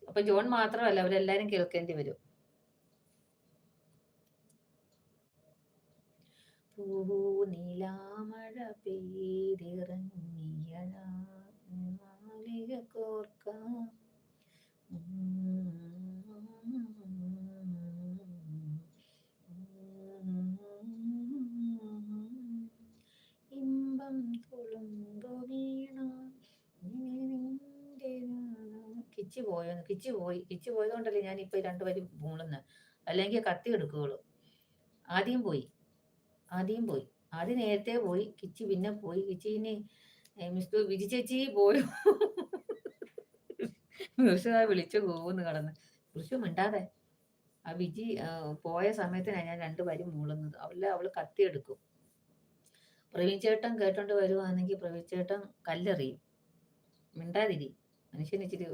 അപ്പൊ ജോൺ മാത്രമല്ല, അവരെല്ലാരും കേൾക്കേണ്ടി വരും. പൂനിലാമഴ പെയ്തിറങ്ങിയ മാലിക കോർക്കാം ഇമ്പം തുളുമ്പു വീണ കിച്ചു പോയോ? കിച്ചു പോയതുകൊണ്ടല്ലേ ഞാനിപ്പോ രണ്ടുപേരും മൂളുന്നത്. അല്ലെങ്കിൽ കത്തി എടുക്കുകയുള്ളു. ആദ്യം പോയി ആദ്യം നേരത്തെ പോയി. കിച്ചി പിന്നെ പോയി. കിച്ചിന് മിസ്റ്റർ വിജി ചേച്ചി പോയോ? മിസ്റ്റർ വിളിച്ചു പോകുന്നു കടന്ന്. വിളിച്ചു മിണ്ടാതെ. ആ വിജി പോയ സമയത്തിനാണ് ഞാൻ രണ്ടുപേരും മൂളുന്നത്. അവള് കത്തിയെടുക്കും. പ്രവീൺ ചേട്ടൻ കേട്ടോണ്ട് വരുവാണെങ്കിൽ പ്രവീൺ ചേട്ടൻ കല്ലെറിയും. മിണ്ടാതിരി, മനുഷ്യന് ഇച്ചിരി